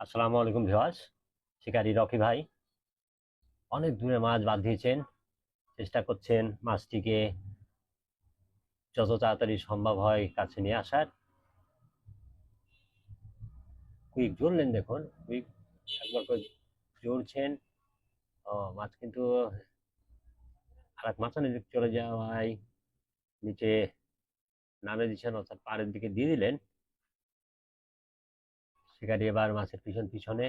আসসালামু আলাইকুম ভিউয়ার্স। শিকারী রকি ভাই অনেক দূরে মাছ বাদ দিয়েছেন, চেষ্টা করছেন মাছটিকে যত তাড়াতাড়ি সম্ভব হয় কাছে নিয়ে আসার। কুইক জুড়লেন, দেখুন কুইক একবার করে জুড়ছেন। মাছ কিন্তু আর এক মাছানের দিকে চলে যাওয়ায় নিচে নামে দিচ্ছেন, অর্থাৎ পাড়ের দিকে দিয়ে দিলেন। শিকারী এবার মাছের পিছন পিছনে,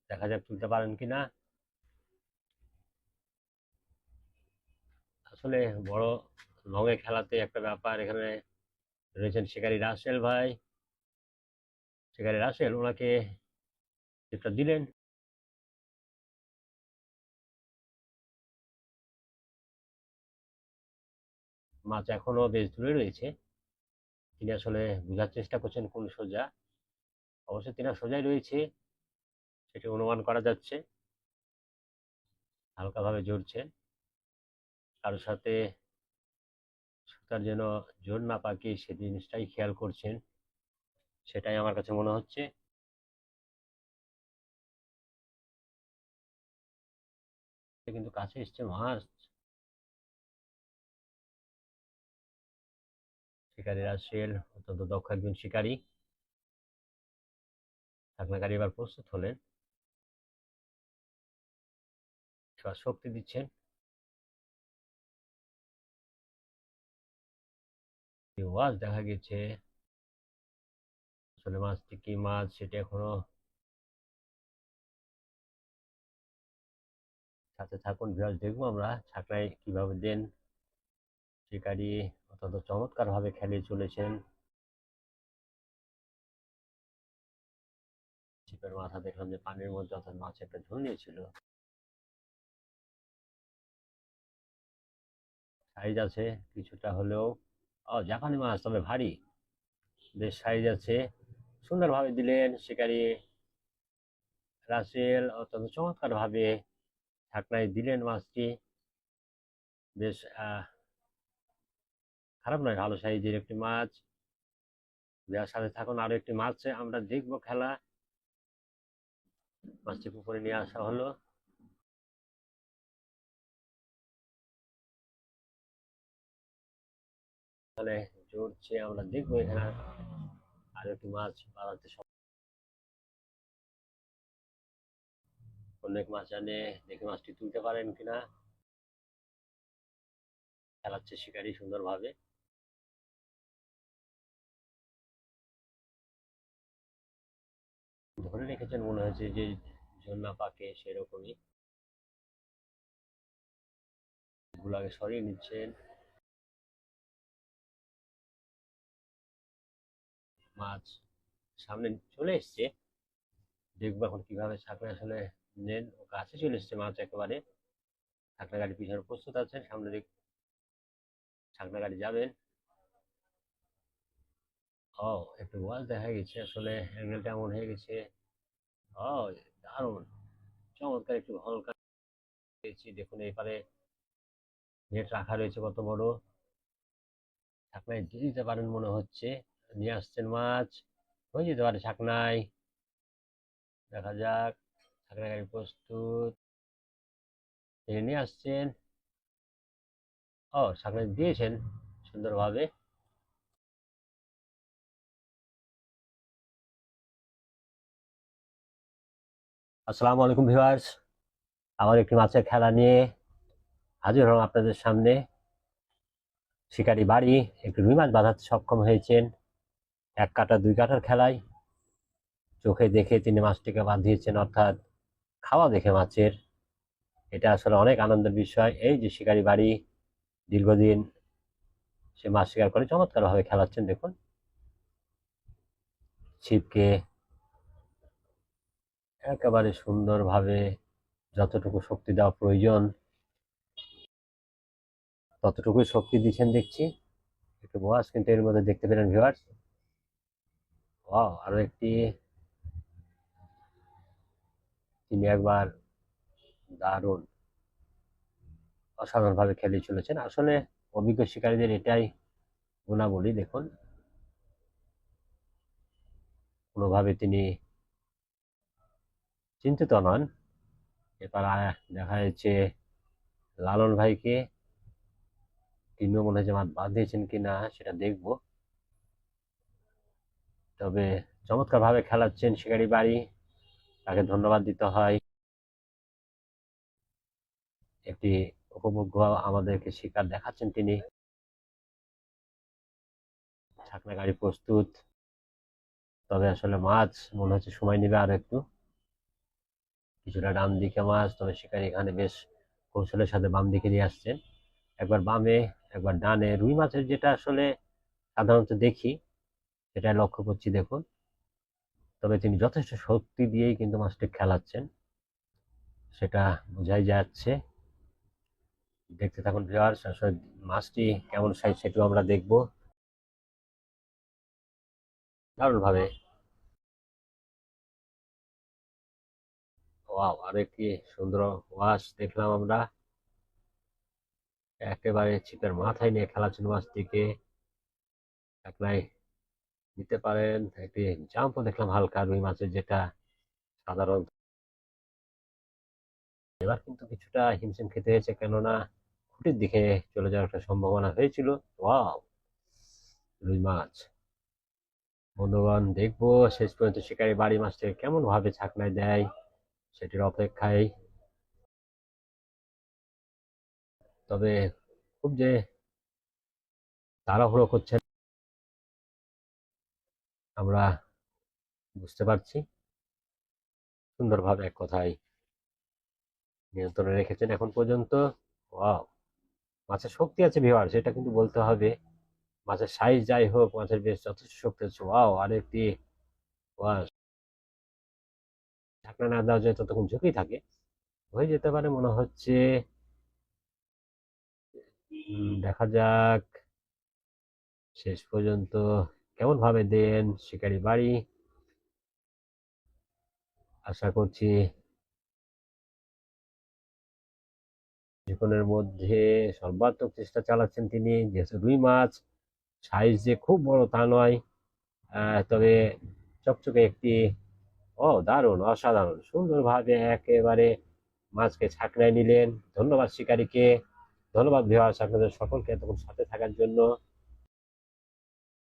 দেখা যাক তুলতে পারেন কিনা। আসলে বড় লঙে খেলাতে একটা ব্যাপার, এখানে রয়েছেন শিকারী রাসেল ভাই। শিকারী রাসেল ওনাকে টিপটা দিলেন। মাছ এখনো বেশ দূরে রয়েছে। তিনি আসলে বোঝার চেষ্টা করছেন কোন সোজা। অবশ্যই তিনি সোজাই রয়েছে, সেটি অনুমান করা যাচ্ছে। হালকাভাবে জড়ছেন, কারোর সাথে তার যেন জোর না পাকি সে জিনিসটাই খেয়াল করছেন, সেটাই আমার কাছে মনে হচ্ছে। কিন্তু কাছে এসছে মাছ। শিকারী রাসেল অত্যন্ত দক্ষ একজন শিকারী। ঢাকনাকারী এবার প্রস্তুত হলেন, এবার শক্তি দিচ্ছেন। ওয়াজ দেখা গেছে, আসলে মাছটি কি মাছ সেটি এখনো। সাথে থাকুন ভিউয়ার্স, দেখবো আমরা ছাকরায় কিভাবে দেন। শিকারী অত্যন্ত চমৎকার ভাবে খেলিয়ে চলেছেন। ছিপের মাথা দেখলাম যে পানির মধ্যে, অর্থাৎ মাছ একটা ঝুল নিয়েছিল। সাইজ আছে কিছুটা হলেও। জাপানি মাছ, তবে ভারী, বেশ সাইজ আছে। সুন্দরভাবে দিলেন শিকারী রাসেল, অত্যন্ত চমৎকার ভাবে ঢাকনায় দিলেন মাছটি। বেশ খারাপ নয়, ভালো সাইজের একটি মাছ। যার সাথে থাকুন, আরো একটি মাছ আমরা দেখবো খেলা। মাছটি পুকুরে নিয়ে আসা হলো। তাহলে জড়ছে, আমরা দেখবো এখানে আরো একটি মাছ বাড়াতে অনেক মাছ আনে, দেখে মাছটি তুলতে পারেন কিনা। খেলাচ্ছে শিকারী সুন্দরভাবে। ধরে রেখেছেন মনে হয়েছে যে ঝোল না পাকে সেরকমই। গুলাকে সরিয়ে নিচ্ছেন। মাছ সামনে চলে এসছে, দেখবো এখন কিভাবে ছাকরা আসলে নেন। ও কাছে চলে এসছে মাছ একেবারে। ছাকরা গাড়ি পিছনে প্রস্তুত আছে, সামনে দিক ছাকরা গাড়ি যাবেন। ও, একটু ওয়াজ দেখা গেছে, আসলে অ্যাঙ্গেলটা এমন হয়ে গেছে। ও, দারুণ চমৎকার একটু হালকা পেয়েছি। দেখুন এপারে নেট রাখা রয়েছে কত বড়। ছাকনায় দিয়ে দিতে পারেন মনে হচ্ছে। নিয়ে আসছেন মাছ, হয়ে যেতে পারে ছাকনায়। দেখা যাক। ছাকনা গাড়ি প্রস্তুত, তিনি নিয়ে আসছেন। ছাকনায় দিয়েছেন সুন্দরভাবে। আসসালামু আলাইকুম ভিউয়ার্স, আবার একটি মাছের খেলা নিয়ে হাজির হলাম আপনাদের সামনে। শিকারী বাড়ি একটি রুই মাছ বাঁধাতে সক্ষম হয়েছেন এক কাটা দুই কাটার খেলায়। চোখে দেখে তিনি মাছটিকে বাঁধিয়েছেন, অর্থাৎ খাওয়া দেখে মাছের। এটা আসলে অনেক আনন্দের বিষয়। এই যে শিকারী বাড়ি দীর্ঘদিন সে মাছ শিকার করে চমৎকার ভাবে খেলাচ্ছেন, দেখুন ছিপকে একেবারে সুন্দরভাবে যতটুকু শক্তি দেওয়া প্রয়োজন ততটুকুই শক্তি দিচ্ছেন দেখছি। একটু বয়স কিন্তু এর মধ্যে দেখতে পেলেন ভিউয়ার্স। আরো একটি, তিনি একবার দারুণ অসাধারণ ভাবে খেলে চলেছেন। আসলে অভিজ্ঞ শিকারীদের এটাই গুণাবলী। দেখুন কোনোভাবে তিনি চিন্তিত নন। এবার দেখা যাচ্ছে লালন ভাইকে, তিনিও মনে হয় যে মাছ বাঁধিয়েছেন কিনা সেটা দেখবো। তবে চমৎকার ভাবে খেলাচ্ছেন শিকারি বাড়ি, তাকে ধন্যবাদ দিতে হয়। একটি উপভোগ্য আমাদেরকে শিকার দেখাচ্ছেন তিনি। ছাকনা গাড়ি প্রস্তুত, তবে আসলে মাছ মনে হচ্ছে সময় নেবে আর একটু। কিছুটা ডান দিকে মাছ, তবে শিকারি এখানে বেশ কৌশলের সাথে বাম দিকে নিয়ে আসছেন। একবার বামে একবার ডানে, রুই মাছের যেটা আসলে সাধারণত দেখি সেটা লক্ষ্য করছি দেখুন। তবে তিনি যথেষ্ট শক্তি দিয়েই কিন্তু মাছটি খেলাচ্ছেন, সেটা বোঝাই যাচ্ছে। দেখতে থাকুন ভিউয়ার্স, আসলে মাছটি কেমন সাইজ সেটাও আমরা দেখবো। দারুণ ভাবে, ওয়াও, আরেকটি সুন্দর ওয়াশ দেখলাম আমরা। একেবারে ছিপের মাথায় নিয়ে খেলাচ্ছেন মাছটিকে, একলাই নিতে পারেন। একটি জাম্পও দেখলাম হালকা রুই মাছের, যেটা সাধারণত। এবার কিন্তু কিছুটা হিমশিম খেতে হয়েছে, কেননা খুঁটির দিকে চলে যাওয়ার একটা সম্ভাবনা হয়েছিল। ওয়াও, রুই মাছ। বন্ধুগণ, দেখবো শেষ পর্যন্ত শিকারি বাড়ি মাছটাকে কেমন ভাবে ছাকনায় দেয়, সেটির অপেক্ষায়। তবে খুব যে তাড়াহুড়ো করছেন আমরা বুঝতে পারছি। সুন্দরভাবে এক কথায় নিয়ন্ত্রণে রেখেছেন এখন পর্যন্ত। ওয়াও, মাছের শক্তি আছে ভিউয়ার, সেটা কিন্তু বলতে হবে। মাছের সাইজ যাই হোক, মাছের বেশ যথেষ্ট শক্তি আছে। ওয়াও, আরেকটি ওয়াশ। ঢাকনা না দেওয়া যায় ততক্ষণ ঝুঁকি থাকে, হয়ে যেতে পারে মনে হচ্ছে। দেখা যাক শেষ পর্যন্ত কেমন ভাবে দেন শিকারি বাড়ি। আশা করছি জীবনের মধ্যে সর্বাত্মক চেষ্টা চালাচ্ছেন তিনি, যেহেতু রুই মাছ সাইজ যে খুব বড় তা নয়। তবে চকচকে একটি, ও দারুণ, অসাধারণ সুন্দরভাবে একেবারে মাছকে ছাকড়ায় নিলেন। ধন্যবাদ শিকারীকে, ধন্যবাদ ভিউয়ার্স আপনাদের সকলকে এতক্ষণ সাথে থাকার জন্য।